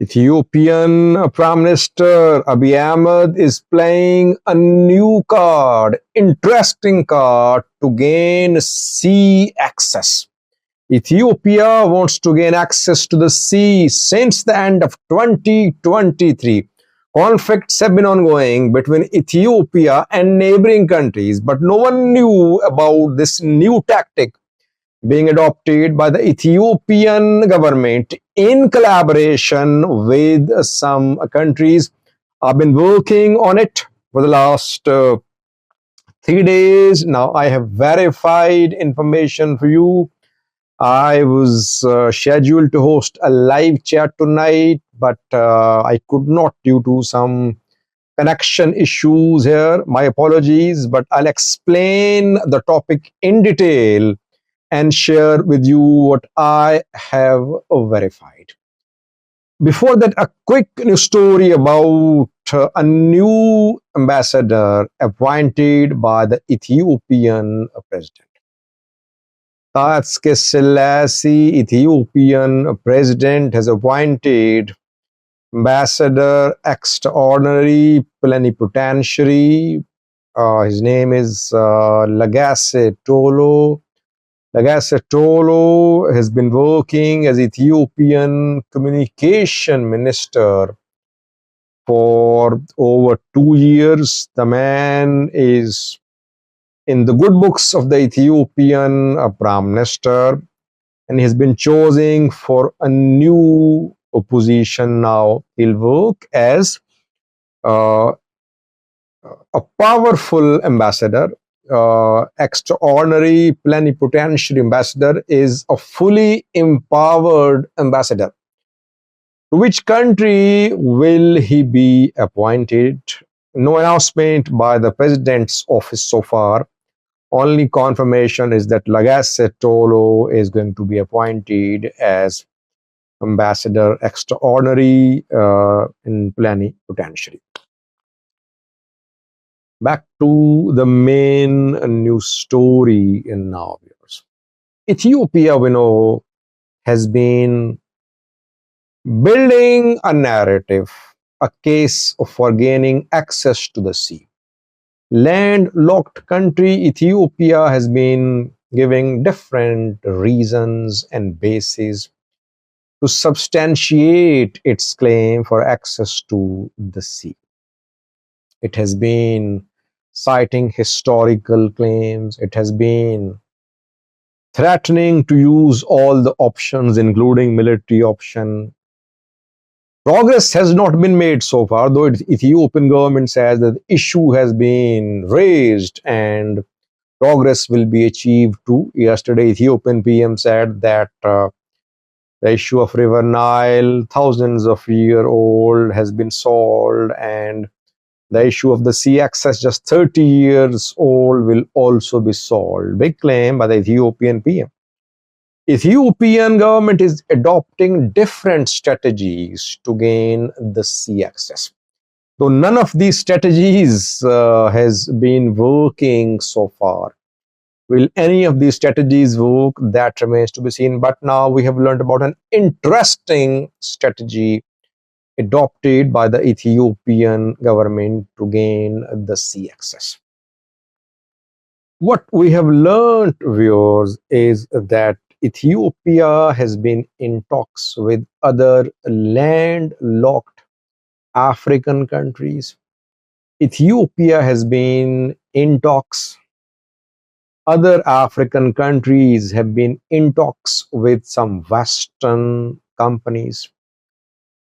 Ethiopian Prime Minister Abiy Ahmed is playing a new card, interesting card to gain sea access. Ethiopia wants to gain access to the sea since the end of 2023. Conflicts have been ongoing between Ethiopia and neighboring countries, but no one knew about this new tactic being adopted by the Ethiopian government in collaboration with some countries. I've been working on it for the last 3 days. Now I have verified information for you. I was scheduled to host a live chat tonight, but I could not due to some connection issues here. My apologies, but I'll explain the topic in detail and share with you what I have verified. Before that, a quick news story about a new ambassador appointed by the Ethiopian president. Tatske Selassie, Ethiopian president, has appointed ambassador extraordinary plenipotentiary. His name is Lagasse Tolo. Lagasse Tolo has been working as Ethiopian communication minister for over 2 years. The man is in the good books of the Ethiopian Prime Minister, and he has been chosen for a new position now. He'll work as a powerful ambassador. Extraordinary plenipotentiary ambassador is a fully empowered ambassador. To which country will he be appointed? No announcement by the president's office so far. Only confirmation is that Lagasse Tolo is going to be appointed as ambassador extraordinary in plenipotentiary. Back to the main news story in now, viewers. Ethiopia, we know, has been building a narrative, a case for gaining access to the sea. Landlocked country Ethiopia has been giving different reasons and bases to substantiate its claim for access to the sea. It has been citing historical claims. It has been threatening to use all the options, including military option. Progress has not been made so far, though the Ethiopian government says that the issue has been raised and progress will be achieved too. Yesterday, Ethiopian PM said that the issue of River Nile, thousands of years old, has been solved, and the issue of the sea access, just 30 years old, will also be solved. Big claim by the Ethiopian PM. Ethiopian government is adopting different strategies to gain the sea access. Though none of these strategies has been working so far. Will any of these strategies work? That remains to be seen. But now we have learned about an interesting strategy adopted by the Ethiopian government to gain the sea access. What we have learned, viewers, is that Ethiopia has been in talks with other landlocked African countries. Ethiopia has been in talks. Other African countries have been in talks with some Western companies.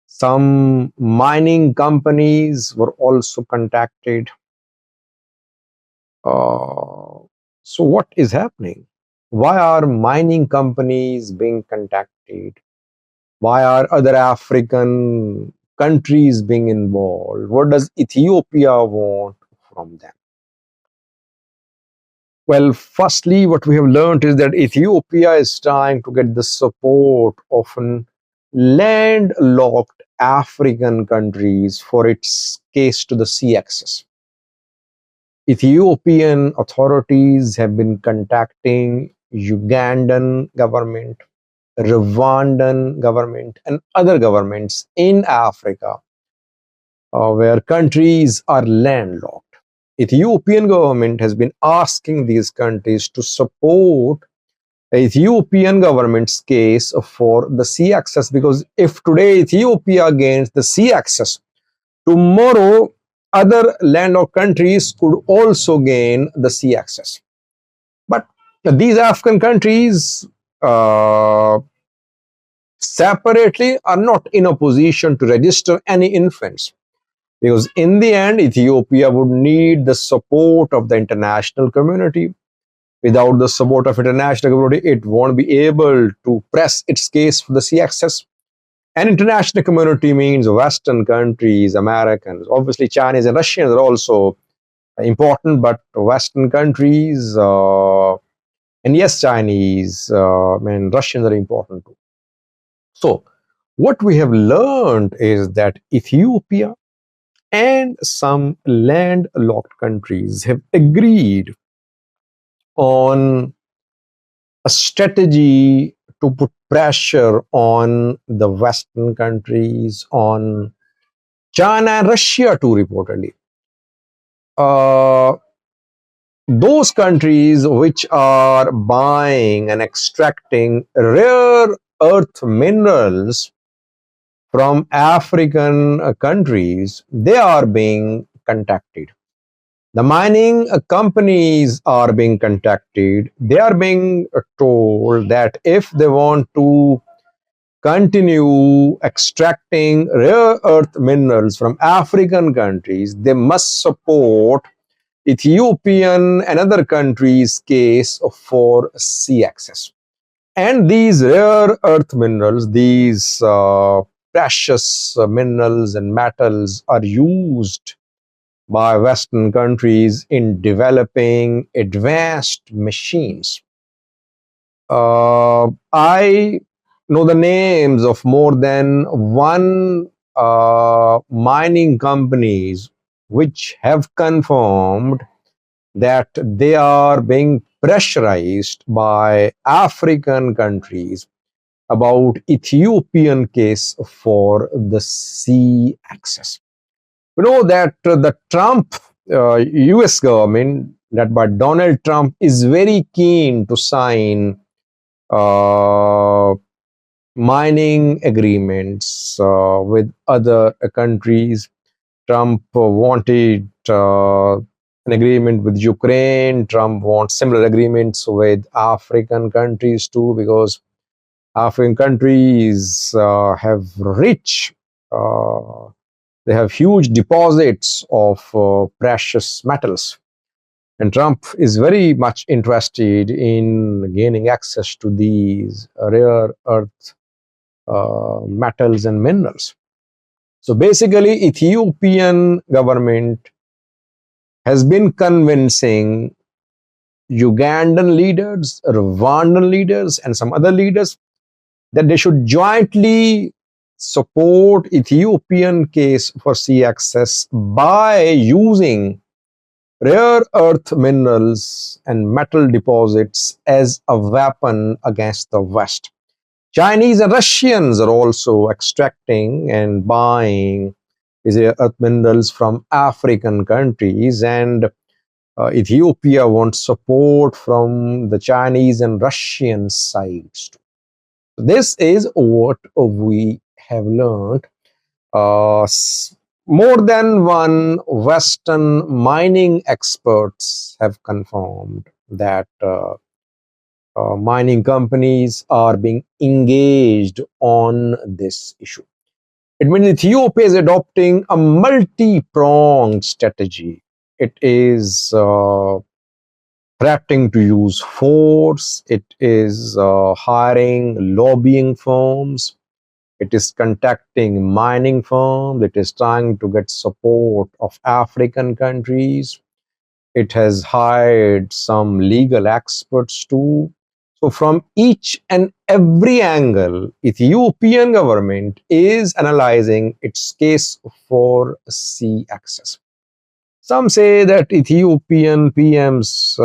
Some mining companies were also contacted. So what is happening? Why are mining companies being contacted? Why are other African countries being involved? What does Ethiopia want from them? Well, firstly, what we have learned is that Ethiopia is trying to get the support of landlocked African countries for its case to the sea access. Ethiopian authorities have been contacting Ugandan government. Rwandan government, and other governments in Africa where countries are landlocked. Ethiopian government has been asking these countries to support the Ethiopian government's case for the sea access, because if today Ethiopia gains the sea access, tomorrow other landlocked countries could also gain the sea access. But these African countries separately are not in a position to register any infants, because in the end Ethiopia would need the support of the international community. Without the support of international community, it won't be able to press its case for the sea access. And international community means Western countries, Americans, obviously Chinese and Russians are also important, but Western countries and yes, Chinese and Russians are important too. So, what we have learned is that Ethiopia and some landlocked countries have agreed on a strategy to put pressure on the Western countries, on China and Russia too, reportedly. Uh, those countries which are buying and extracting rare earth minerals from African countries, they are being contacted. The mining companies are being contacted. They are being told that if they want to continue extracting rare earth minerals from African countries, they must support Ethiopian and other countries' case for sea access. And these rare earth minerals, these precious minerals and metals are used by Western countries in developing advanced machines. I know the names of more than one mining companies which have confirmed that they are being pressurized by African countries about Ethiopian case for the sea access. We know that the Trump US government, led by Donald Trump, is very keen to sign uh, mining agreements with other countries. Trump wanted an agreement with Ukraine. Trump wants similar agreements with African countries too, because African countries have rich, they have huge deposits of precious metals. And Trump is very much interested in gaining access to these rare earth metals and minerals. So basically, Ethiopian government has been convincing Ugandan leaders, Rwandan leaders, and some other leaders that they should jointly support Ethiopian case for sea access by using rare earth minerals and metal deposits as a weapon against the West. Chinese and Russians are also extracting and buying these rare earth minerals from African countries, and Ethiopia wants support from the Chinese and Russian sides. This is what we have learned. Uh, More than one Western mining experts have confirmed that mining companies are being engaged on this issue. It means Ethiopia is adopting a multi-pronged strategy. It is threatening to use force. It is hiring lobbying firms. It is contacting mining firms. It is trying to get support of African countries. It has hired some legal experts too. So from each and every angle, Ethiopian government is analyzing its case for sea access. Some say that Ethiopian PM's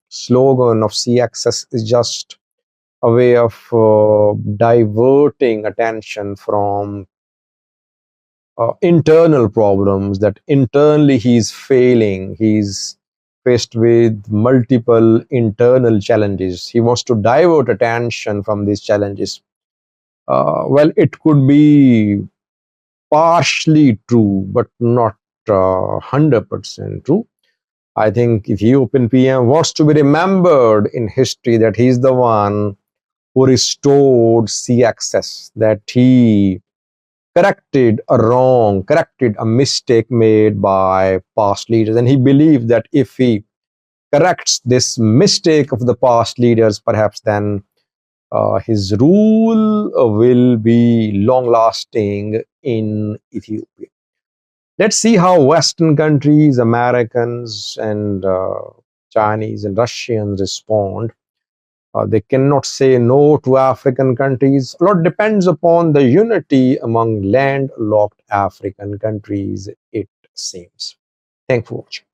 slogan of sea access is just a way of diverting attention from internal problems, that internally he's failing. He's faced with multiple internal challenges. He wants to divert attention from these challenges. Well, it could be partially true, but not 100% true. I think Ethiopian PM wants to be remembered in history that he's the one who restored sea access, that he corrected a mistake made by past leaders. And he believed that if he corrects this mistake of the past leaders, perhaps then his rule will be long lasting in Ethiopia. Let's see how Western countries, Americans, and Chinese and Russians respond. They cannot say no to African countries. A lot depends upon the unity among landlocked African countries, it seems. Thanks for watching.